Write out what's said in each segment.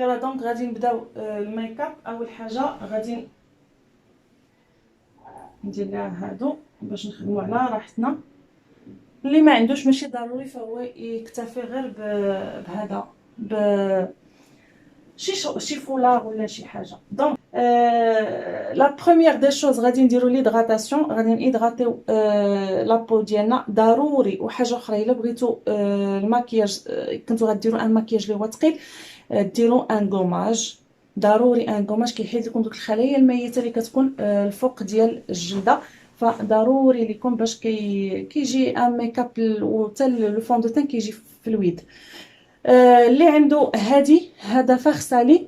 يلا دونك غادي نبداو الميك اب. اول حاجه غادي ندير لها هادو باش نخدمو على راحتنا. اللي ما عندوش ماشي ضروري فهو يكتفي غير بهذا شي فولار ولا شي حاجه. دونك لا بروميير دي شوز غادي نديرو ليدغاتاسيون، غادي نيدغاتيو لا بو ديالنا ضروري. وحاجه اخرى الا بغيتو الماكياج كنتو غديروا ان ماكياج اللي هو ثقيل ديروا ان غوماج ضروري. ان غوماج كيحيد لكم دوك الخلايا الميته اللي كتكون الفوق ديال الجلده، فضروري ليكم باش كيجي ان ميك اب وحتى لو فون دو تان كيجي في الويد. اللي عنده هذا فخسالي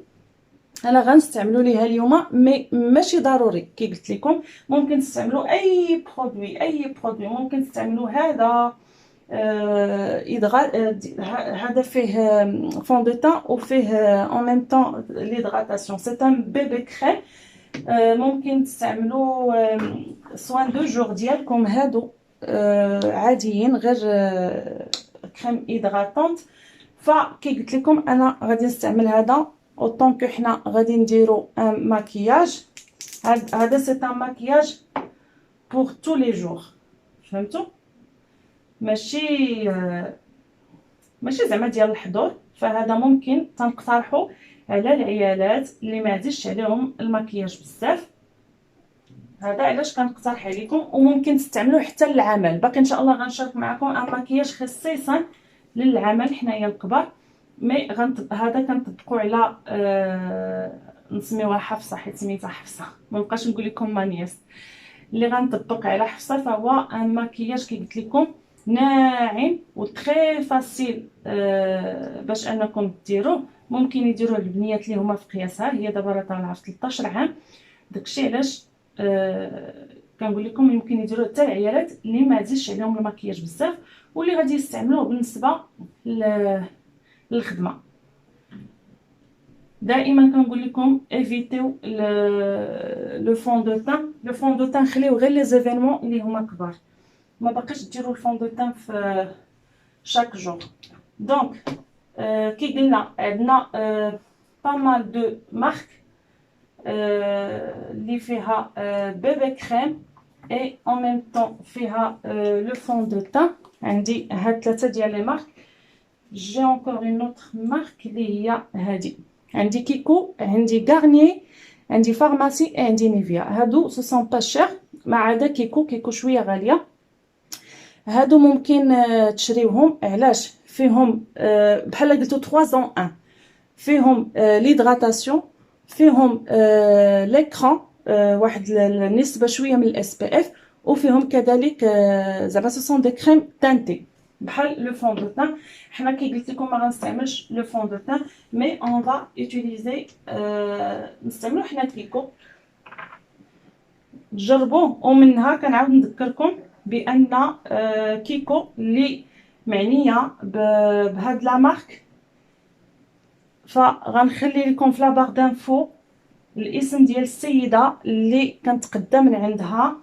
انا غنستعملوا ليها اليوم، مي ماشي ضروري. كي قلت لكم ممكن تستعملوا اي برودوي ممكن تستعملوا هذا هذا فيه فون دو تان وفيه ان ميم طون ليدغاتاسيون. سي ان بيبي كريم. ممكن تستعملوا سوان دو جور ديالكم هادو عاديين غير كريم هيدراتونت. فكي قلت لكم انا غادي نستعمل هذا اوطون كو حنا غادي نديرو ان ماكياج. هذا سي ان ماكياج بور تو لي جور، فهمتوا؟ ماشي زعما ديال الحضور. فهذا ممكن تنقترحوا على العيالات اللي ما عزيزش عليهم الماكياج بزاف. هذا علاش كنقترح عليكم. وممكن تستعملوه حتى للعمل. باقي ان شاء الله غنشارك معكم ان ماكياج خصيصا للعمل حنايا الكبار. مي هذا كنطبقوا على نسميوها حفصه حيت سميتها حفصه، ما بقاش نقول لكم مانيس. اللي غنطبق على حفصه فهو ان ماكياج كي قلت لكم ناعم و تري فاسيل باش انكم ديروه. ممكن يديروه البنيات اللي هما في قياسها. هي دابا راه طالعه في 13 عام، داكشي علاش كنقول لكم يمكن يديروه حتى العيالات اللي ما عزيزش عليهم الماكياج بزاف واللي غادي يستعملوه بالنسبه للخدمه. دائما كنقول لكم ايفيتيو لو فون دو تان خليو غير لي زيفينمون اللي هما كبار. ما باقيش ديروا الفون دو تان في شاك جور. دونك كي قلنا عندنا با مال دو مارك اللي فيها بيبي كريم اي en même temps فيها لو فون دو تان. عندي هاد 3 ديال لي مارك. جي encore une autre marque اللي هي هادي. عندي كيكو، عندي غارنيي، عندي فارماسي، عندي نيفيا. هادو سو سون با شير ما عدا كيكو شويه غاليه. هادو ممكن تشريوهم. علاش؟ فيهم بحال قلتو 3 en 1. فيهم ليدغاتاسيون، فيهم ليكران واحد النسبه شويه من الاس بي اف، وفيهم كذلك زعما سو سون دي كريم تانتي بحال لو فون دو تان. حنا كي قلت لكم ما غنستعملش لو فون دو تان مي اون فا يوتيليزي نستعملو حنا كيكو. جربوه. ومنها كنعاود نذكركم بان كيكو اللي معنيه بهاد لا مارك. فغنخلي لكم في لابار دانفو الاسم ديال السيده اللي كنتقدى من عندها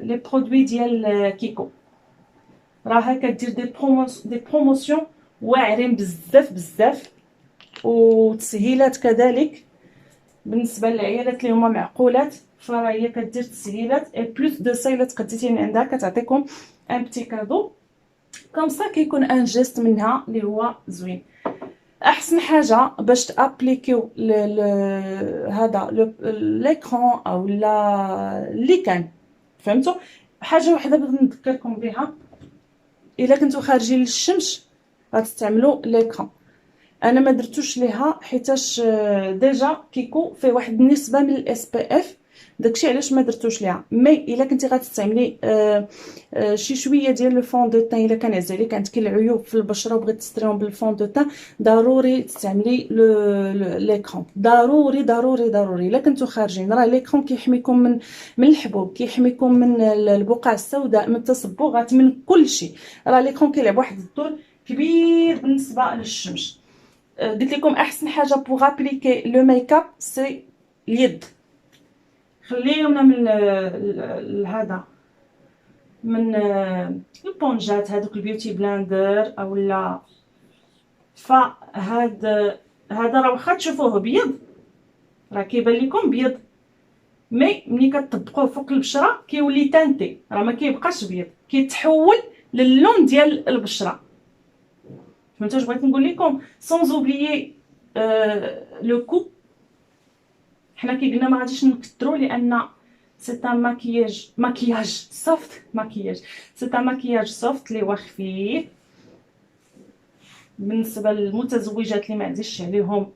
لي برودوي ديال كيكو. راها كدير دي بروموسيون واعرين بزاف وتسهيلات كذلك بالنسبه للعيالات اللي هما معقولات. فراه هي كدير تسهيلات اي بلوس دو سا الا تقديتي من عندها كتعطيكم ان بتي كادو كوم سا كيكون ان جيست منها اللي هو زوين. احسن حاجه باش تابليكيو هذا ليكران او لا اللي كان فهمتوا. حاجه وحده بغيت نذكركم بها، الا كنتو خارجين للشمس غتستعملوا ليكران. انا ما درتوش ليها حيتاش ديجا كيكو فيه واحد النسبه من الاس بي اف، داكشي علاش ما درتوش ليها. مي الا كنتي غتستعملي شي شويه ديال لو فون دو تان، الا كان عز عليك عندك العيوب في البشره وبغيت تستريهم بالفون دو تان ضروري تستعملي ليكران. ضروري الا كنتو خارجين. راه ليكران كيحميكم من الحبوب، كيحميكم من البقع السوداء، من التصبغات، من كل شيء. راه ليكران كيلعب واحد الدور كبير بالنسبه للشمس. قلت لكم احسن حاجه بوغ ابليكي لو ميك اب سي اليد. خليونا من هذا من البونجات هذوك البيوتي بلاندر او لا هذا راه واخا تشوفوه بيض، راه كيبان لكم بيض، مي ملي كتطبقوه فوق البشره كيولي تانتي، راه ما كيبقاش بيض، كيتحول للون ديال البشره. فهمتوا اش بغيت نقول لكم؟ سونز اوبليي لو كو. حنا كي قلنا ما غاديش نكثروا لان سي ان ماكياج سوفت، سي ان ماكياج سوفت اللي هو خفيف بالنسبه للمتزوجات اللي ما عزيزش عليهم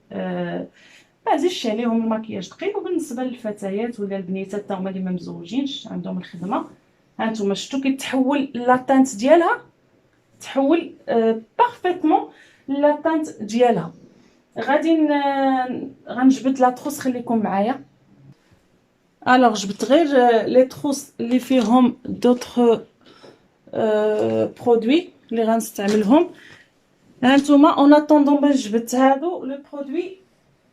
ما عزيزش عليهم الماكياج ثقيل، وبالنسبه للفتيات ولا البنيتات حتى هما اللي ما مزوجينش عندهم الخدمه. هانتوما شفتوا كيتحول لاتانت ديالها، تحول بارفيتمون لاتانت ديالها. غادي غنجبد لا تروس، خليكم معايا. الوغ جبت غير لي تروس اللي فيهم دوطخ برودوي اللي غنستعملهم. هانتوما اون اتوندون باش جبت هادو لو برودوي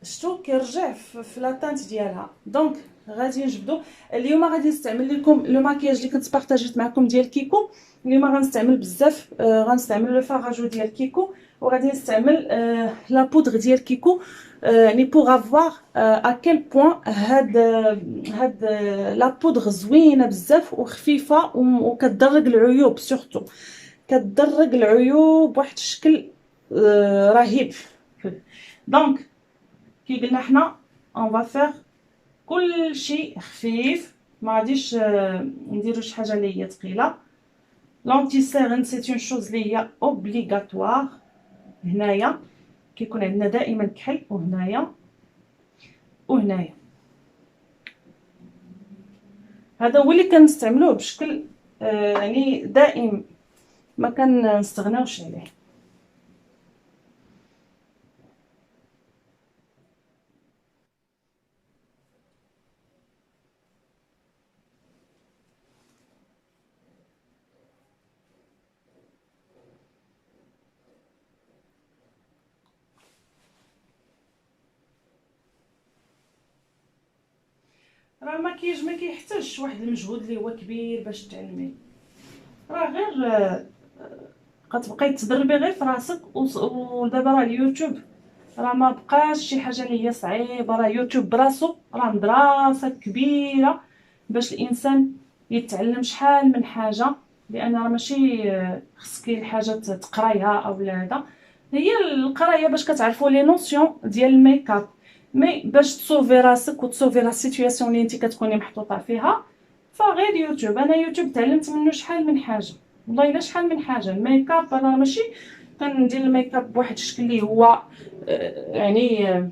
شتو كيرجع في لاتانت ديالها. دونك غادي نجبدو. اليوم غادي نستعمل لكم لو ماكياج اللي كنت بارطاجيت معكم ديال كيكو. اليوم غنستعمل بزاف، غنستعمل لو فاراجو ديال كيكو، وغادي نستعمل لا بودغ ديال كيكو، يعني بوغ افوار ا كيل بوين هاد لا بودغ زوينه بزاف وخفيفه وكتدرج العيوب، سورتو كتدرج العيوب بواحد الشكل رهيب. دونك كي قلنا حنا اون فا فير كل شيء خفيف، ما غاديش نديرو شي حاجه اللي هي ثقيله. لونتي سيرن سي اون شوز اللي هي اوبليغاتوار. هنايا كيكون عندنا دائما كحل، وهنايا وهنايا. هذا هو اللي كنستعملوه بشكل يعني دائم، ما كنستغناوش عليه. راه المكياج ما كيحتاجش واحد المجهود اللي هو كبير باش تعلميه، راه غير كتبقاي تدربي غير في راسك. ودابا راه اليوتيوب راه ما بقاش شي حاجه اللي هي صعيبه، راه يوتيوب براسو راه مدرسه كبيره باش الانسان يتعلم شحال من حاجه. لان راه ماشي خصك الحاجه تقرايها او لا، هذا هي القرايه باش كتعرفوا لي نوسيون ديال الميك اب، مي باش تصوفي راسك وتصوفي لا سيتوياسيون اللي انت كتكوني محطوطه فيها فغير يوتيوب. انا يوتيوب تعلمت منه شحال من حاجه، والله الا شحال من حاجه. الميك اب انا ماشي كندير الميك اب بواحد الشكل اللي هو يعني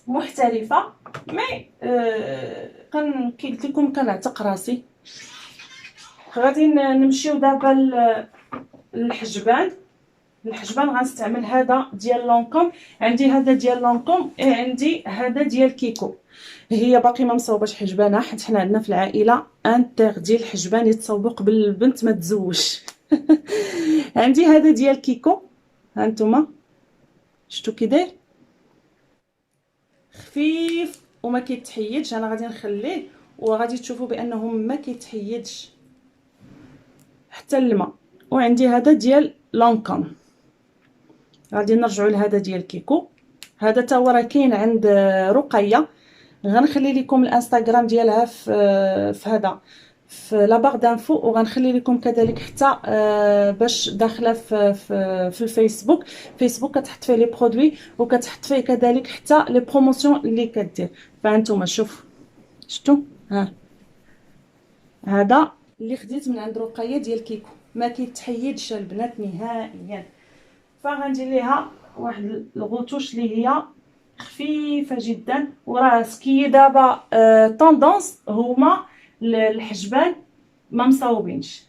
محترفه، مي كي قلت لكم كنعتق راسي. غادي نمشيو دابا للحجبان. الحجبان غنستعمل هذا ديال لونكوم، عندي هذا ديال لونكوم، عندي هذا ديال كيكو. هي باقي ما مصوباش حجبانها حيت حنا عندنا في العائله انتردي الحجبان يتصوبوا قبل البنت ما تزوج. عندي هذا ديال كيكو، هانتوما شفتوا كي داير خفيف وما كيتحيدش. انا غادي نخليه وغادي تشوفوا بانه ما كيتحيدش حتى الماء. وعندي هذا ديال لونكوم. غادي نرجعوا لهذا ديال كيكو. هذا تا هو راه كاين عند رقيه. غنخلي لكم الانستغرام ديالها في هذا في لا باغ دانفو، وغنخلي لكم كذلك حتى باش داخله في الفيسبوك. فيسبوك كتحط فيه لي برودوي وكتحط فيه كذلك حتى لي بروموسيون اللي كدير. فانتوما شفتوا هذا اللي خديت من عند رقيه ديال كيكو، ما كيتحيدش البنات نهائيا. فغندير ليها واحد الغوتوش اللي هي خفيفه جدا. وراه سكي دابا طوندونس هما الحجبان ما مصاوبينش،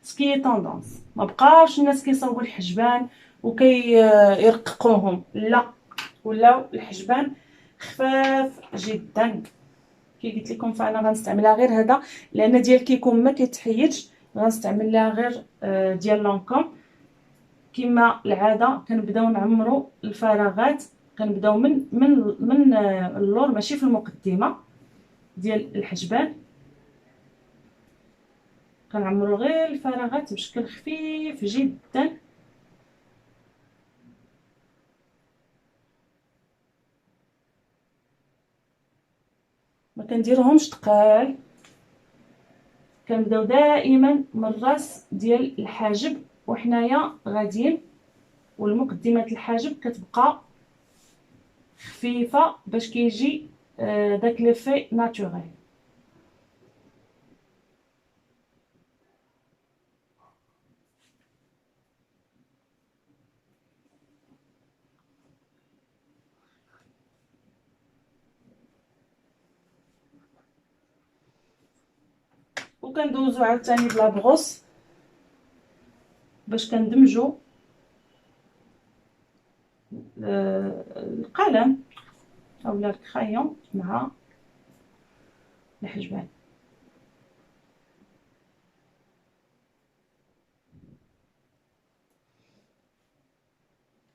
سكي طوندونس ما بقاش الناس كيصاوبوا الحجبان وكيرققوهم، لا ولاو الحجبان خفاف جدا. كي قلت لكم فانا غنستعملها غير هذا لان ديال كيكون ما كيتحيدش. غنستعمل لها غير ديال لونكوم. كما العاده كنبداو نعمروا الفراغات، كنبداو من اللور ماشي في المقدمه ديال الحجبان. كنعمروا غير الفراغات بشكل خفيف جدا. ما كنديرهمش تقال، كنبداو دائما من الراس ديال الحاجب وحنايا غاديين، والمقدمات الحاجب كتبقى خفيفه باش كيجي داك ليفي ناتوريل. وكندوزو عاوتاني بلا بغوص باش كندمجو القلم اولا الكرايون مع الحجبان.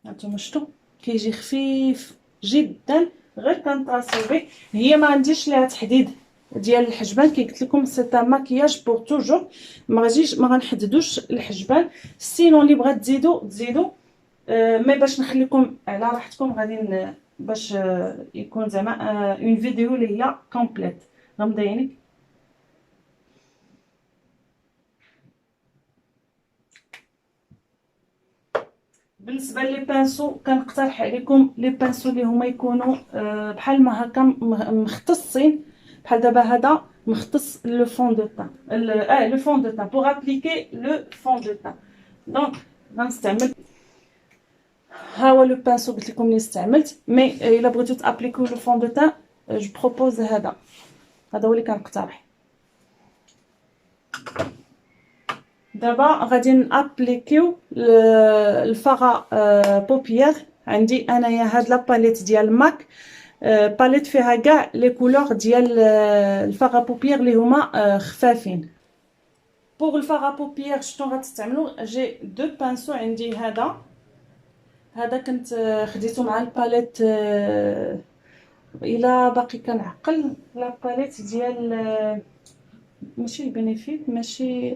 هانتوما شفتوا كيجي خفيف جدا، غير كنطاسيو به. هي ما عنديش ليها تحديد ديال الحجبان، كي قلت لكم سي ان ماكياج بور توجور، ما غنحددوش الحجبان. سينو اللي بغات تزيدو مي باش نخليكم على راحتكم غادي باش يكون زعما اون فيديو اللي هي كومبليت. غمضي عينيك. بالنسبه لي بانسو كنقترح عليكم لي بانسو اللي هما يكونوا بحال ما هكا مختصين، بحال دابا هذا مختص لو فون دو تان، لو فون دو تان بوغ ابليكي لو فون دو تان. دونك غنستعمل ها هو لو بانسو قلت لكم اللي استعملت. مي الا بغيتو تابليكو لو فون دو تان جو بروبوز هذا هو اللي كنقترح. دابا غادي نابليكيو الفاغا بوبيير. عندي انايا هاد لا باليت ديال ماك، باليت فيها كاع لي كولور ديال الفاغا بوبيير اللي هما خفافين. بوغ الفاغا بوبيير شنو غتستعملوا؟ جي دو بانسو. عندي هذا كنت خديته مع الباليت، الا باقي كنعقل لا باليت ديال ماشي البينيفيت، ماشي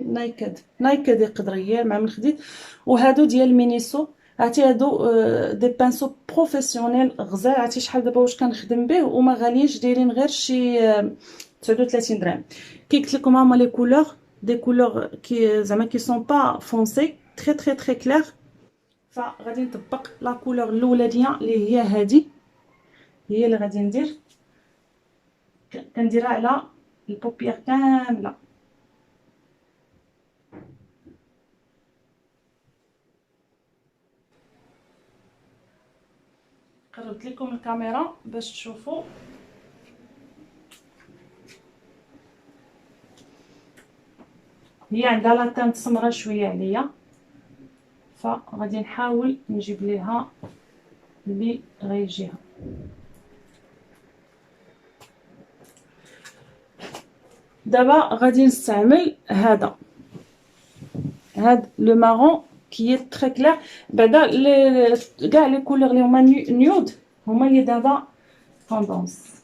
نايكد يقدر غير مع من خديت. وهادو ديال مينيسو، عرفتي هادو دي بانسو بروفيسيونيل غزال. عرفتي شحال دابا واش كنخدم به وما غاليينش، دايرين غير شي 39 درهم. كي قلت لكم هما لي كولور، دي كولور كي زعما كي سون با فونسي تري تري تري كلير. فغادي نطبق لا كولور الاولانيه اللي هي هذه، هي اللي غادي ندير. كنديرها على البوبيير كامله. قربت لكم الكاميرا باش تشوفوا. هي عندها لا تانت سمراء شويه عليا، فغادي نحاول نجيب ليها اللي غيجيها. دابا غادي نستعمل هذا لو مارون كي تري كلير. بعدا كاع لي كولور اللي هما نيود هما اللي دابا طوندونس.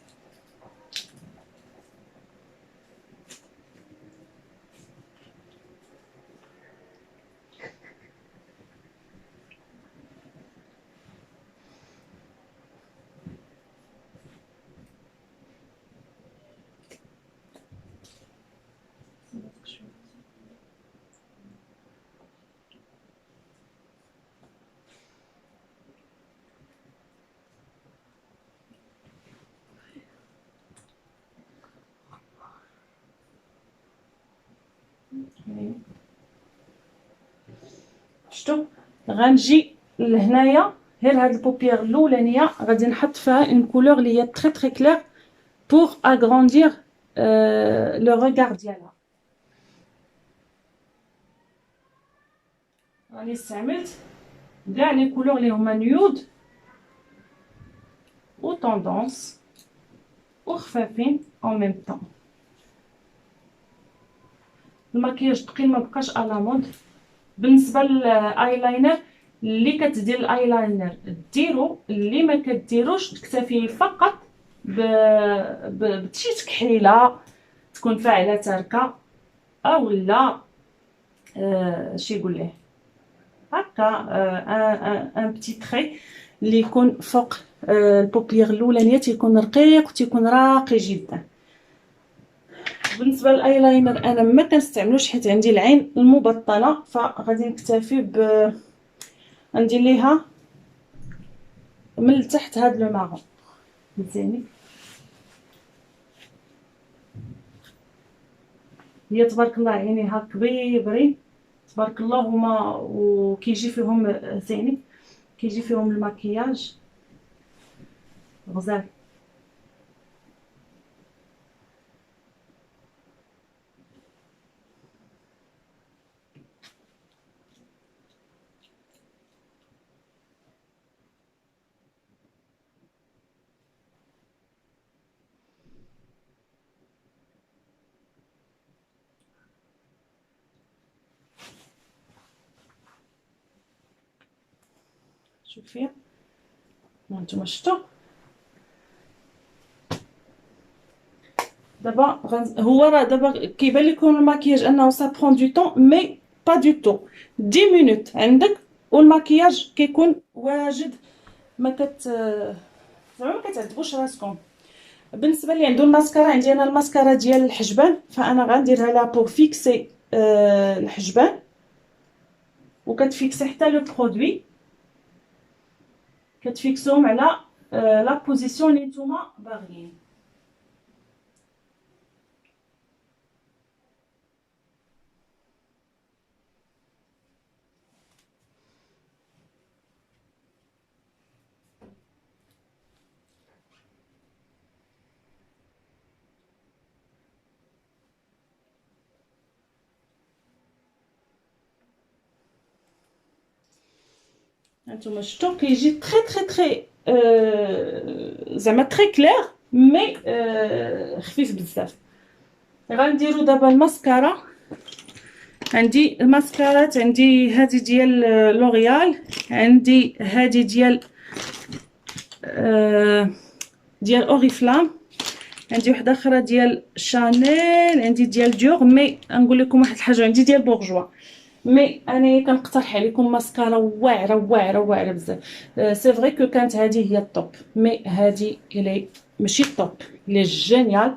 شفتوا غنجي لهنايا غير هاد البوبيير الاولانيه غادي نحط فيها اون كولور اللي هي تري تري كلير بوغ اغراندير لو ريغار ديالها. راني استعملت كاع لي كولور اللي هما نيود و طوندونس و خفافين اون ميم طون. الماكياج ثقيل ما بقاش على مود. بالنسبه للايلاينر، اللي كتدير الايلاينر ديرو، اللي ما كديروش تكتفي فقط بشي تكحيله تكون فاعله تاركه اولا شي يقول ليه هكا ان بتي تري اللي يكون فوق البوبيير الاولانيه، تيكون رقيق وتيكون راقي جدا. بالنسبه للايلاينر انا ما كنستعملوش حيت عندي العين المبطنه، فغادي نكتفي ندير ليها من التحت هاد لو مارون مزيانين. هي تبارك الله عينيها كبيبرين تبارك الله هما، وكيجي فيهم زيني، كيجي فيهم الماكياج غزال. شوفي هانتوما شفتوا دابا هو راه دابا كيبان لكم الماكياج انه سا برون دو طون، مي با دو تو 10 مينوت عندك والماكياج كيكون واجد. ما زعما ما كتعذبوش راسكم. بالنسبه اللي عنده الماسكارا، عندي انا الماسكارا ديال الحجبان، فانا غنديرها لها بور فيكسي الحجبان، وكتفيكسي حتى لو برودوي، كتفيكسوهم على لا بوزيسيون اللي نتوما باغيين. هانتوما شفتوا كيجي تري تري تري زعما تري كلير، مي خفيف بزاف. غنديرو دابا الماسكارا. عندي الماسكارات، عندي هذه ديال لوريال، عندي هذه ديال اوريفلام، عندي وحده اخرى ديال شانيل، عندي ديال ديور، مي نقول لكم واحد الحاجه، عندي ديال بورجوا. مي انا كنقترح عليكم ماسكارا واعره واعره واعره بزاف. سي فري كو كانت هذه هي الطوب، مي هذه الي ماشي الطوب، الي جينيال.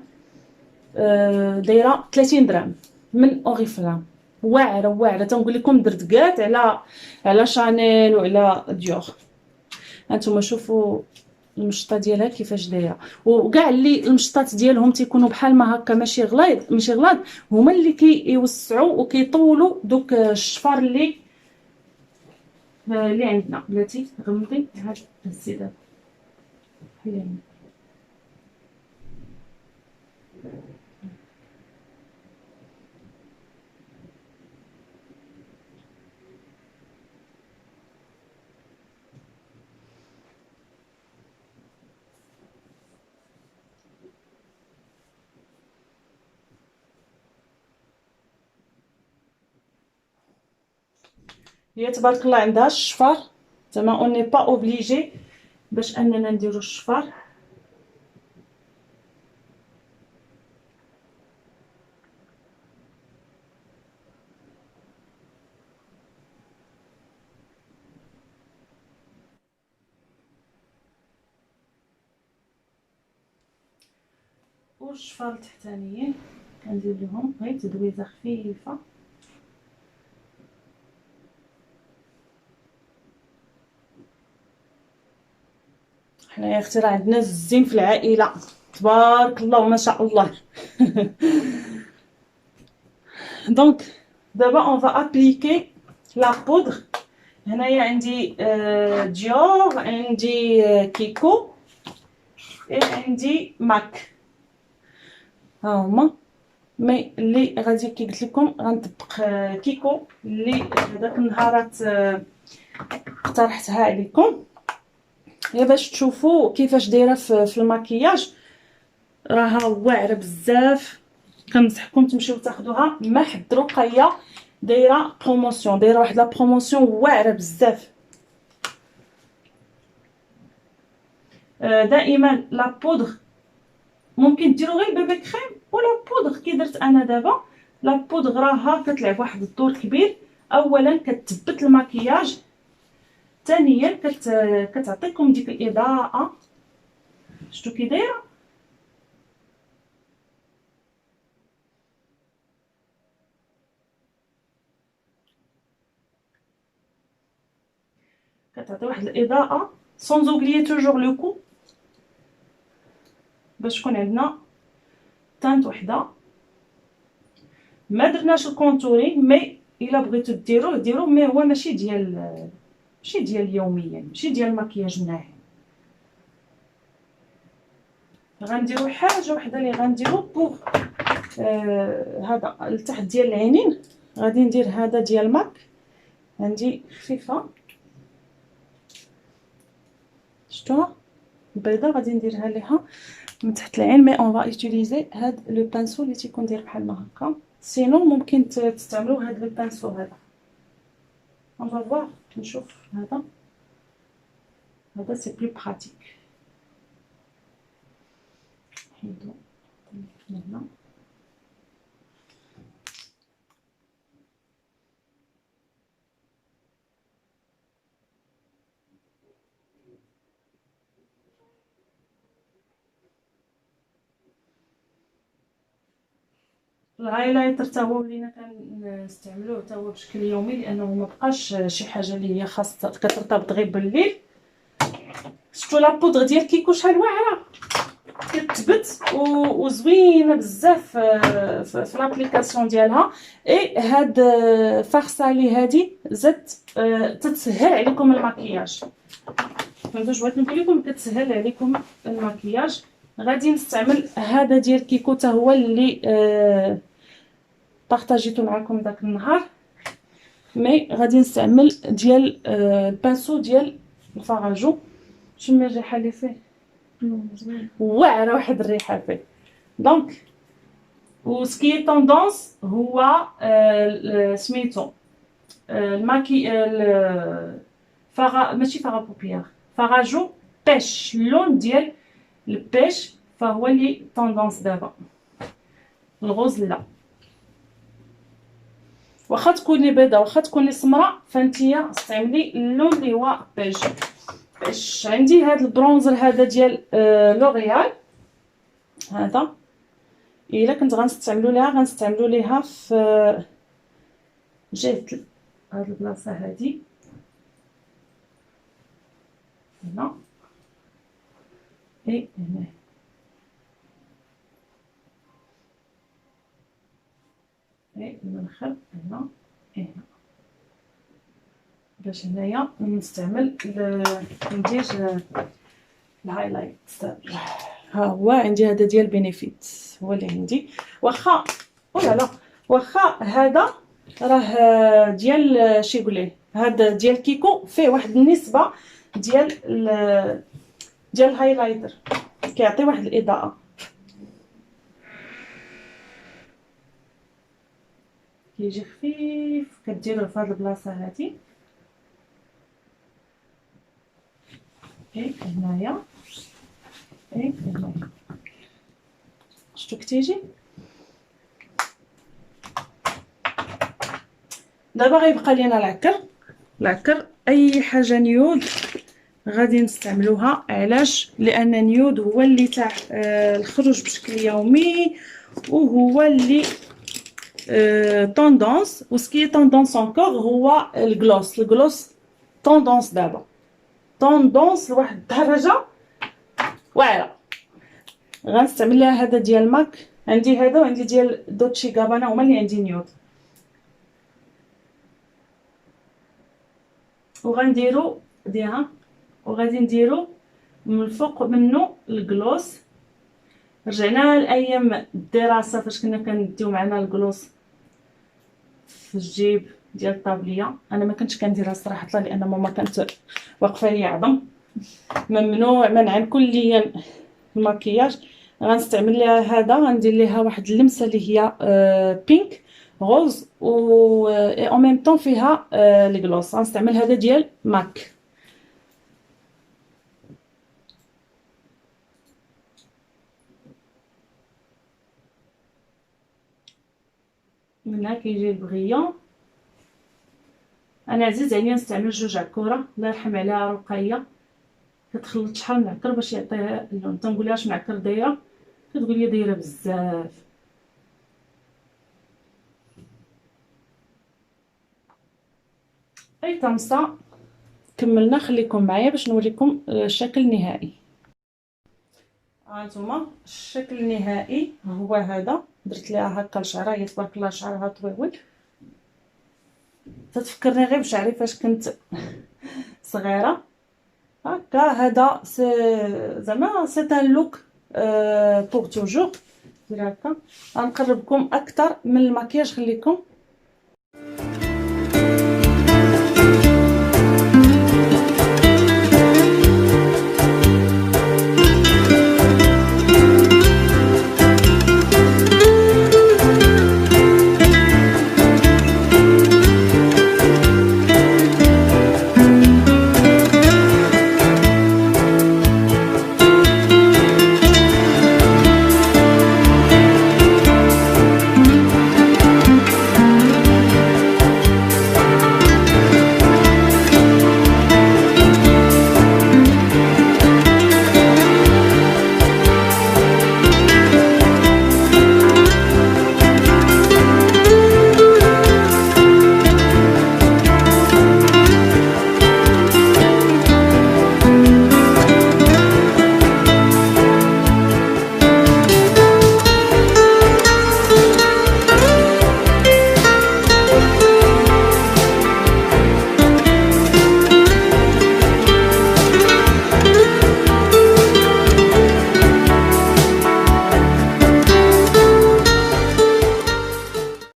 دايره 30 درهم من اوريفلام، واعره واعره. تنقول لكم درت كاع على شانيل وعلى ديور. هانتوما شوفوا المشطه ديالها كيفاش دايره، وكاع اللي المشطات ديالهم تيكونوا بحال ما هكا ماشي غليظ ماشي غلاظ، هما اللي كيوسعوا وكيطولوا دوك الشفار اللي عندنا. بلاتي غمضي هاد السيده حلينا. هي تبارك الله عندها الشفار، زعما اون ني با اوبليجي باش اننا نديرو الشفار. والشفار التحتانيين كندير لهم غير تدويزه خفيفه. حنا يا اختي راه عندنا الزين في العائله تبارك الله ما شاء الله. دونك دابا اون فا ابليكي لا بودر. هنايا عندي ديور، عندي كيكو، عندي ماك، ها هما. مي اللي غادي كي قلت لكم غنطبق كيكو اللي هذاك النهارات اقترحتها عليكم، غير باش تشوفوا كيفاش دايره في الماكياج. راها واعره بزاف، كنصحكم تمشيو تاخذوها. ما حد رقيه دايره بروموسيون، دايره واحد لا بروموسيون واعره بزاف. دائما لا بودر ممكن ديروا غير بيبي كريم ولا بودر كي درت انا دابا. لا بودر راها كتلعب واحد الدور كبير. اولا كتثبت الماكياج، ثانيا كتعطيكم ديك الاضاءه. شفتوا كي دايره؟ تعطي واحد الاضاءه سون اوبليي توجور لو كو باش تكون عندنا تانت وحده. ما درناش الكونتوري مي الا بغيتو ديروه مي هو ماشي ديال يوميا، ماشي ديال المكياج ناعم. غنديرو حاجه وحده اللي غنديرو بوغ هذا لتحت ديال العينين. غادي ندير هذا ديال ماك، عندي خفيفه شفتوها بيضه، غادي نديرها ليها من تحت العين. مي اون فا يوتيليزي هاد لو بانسو اللي تيكون داير بحال هكا، سينو ممكن تستعملوا هاد لو بانسو هذا. اون فا فوار نشوف هذا سي بلو براتيك. نحيدو هنا الهايلايتر تا هو ولينا كنستعملوه تا هو بشكل يومي، لانه ما بقاش شي حاجه اللي هي خاصه كترتبط غير بالليل. شفتوا لا بودغ ديال كيكو شحال واعره، كتثبت وزوينه بزاف في لابليكاسيون ديالها. اي هاد فارسالي هادي زدت تتسهل عليكم المكياج. فهمتوا واش بغيت نقول لكم؟ كتسهل عليكم المكياج. غادي نستعمل هذا ديال كيكو تا هو اللي بارطاجيتو معكم داك النهار، مي غادي نستعمل ديال البانسو ديال الفراجو. شمي الريحه اللي فيه واعره، واحد الريحه فيه. دونك وسكي طوندونس هو سميتو الماكي ماشي فارا بوبيير، فراجو بيش، اللون ديال البيش فهو اللي طوندونس دابا. الغوز لا، واخا تكوني بيضه واخا تكوني سمراء فانتيا استعملي اللون اللي هو بيج. باش عندي هذا البرونزر هذا ديال لوريال هذا، الا كنت غنستعملو ليها في جهه هاد البلاصه هادي هنا اي هنا. اي المنخر هنا هنا، باش هنايا نستعمل ندير الهايلايت. ها هو عندي هذا ديال بينيفيت، هو اللي عندي. واخا ولا لا، واخا هذا راه ديال شي يقول هذا ديال كيكو فيه واحد النسبه ديال الهايلايتر كيعطي واحد الاضاءه، كيجي خفيف. كديروه في هذه البلاصه هذه هنايا هنايا. شفتو كتيجي. دابا غيبقى لينا العكر. اي حاجه نيود غادي نستعملوها. علاش؟ لان نيود هو اللي تاع الخروج بشكل يومي، وهو اللي طوندونس. وسكي طوندونس انكور هو الجلوس طوندونس دابا، طوندونس لواحد الدرجه واعره. غنستعمل لها هذا ديال ماك، عندي هذا وعندي ديال دوتشي غابانا، هما اللي عندي نيود. وغنديرو ديها وغادي نديرو من الفوق منه الجلوس. رجعنا لايام الدراسه فاش كنا كنديو معنا الجلوس في الجيب ديال الطابليه. انا ما كنتش كنديرها صراحه لان ماما كانت واقفه لي عظم. ممنوع منعا كليا المكياج. غنستعمل لها هذا، غندير ليها واحد اللمسه اللي هي بينك غوز و اون ميم طون فيها الجلوس. غنستعمل هذا ديال ماك. منها كيجي البغيون. انا عزيز عليا نستعمل جوج عكوره، الله يرحم عليها رقيه، كتخلط شحال من عكر باش يعطيها اللون. تنقولها اش معكر دايره، كتقول لي دايره بزاف. اي طمسه كملنا. خليكم معايا باش نوريكم الشكل النهائي. هانتوما الشكل النهائي هو هذا. درت ليها هكا الشعره، هي تبارك الله شعرها طويل، تتفكرني غير بشعري فاش كنت صغيره هكا. هذا زعما سي ان لوك بور توجور. دير هكا. غنقربكم اكثر من المكياج، خليكم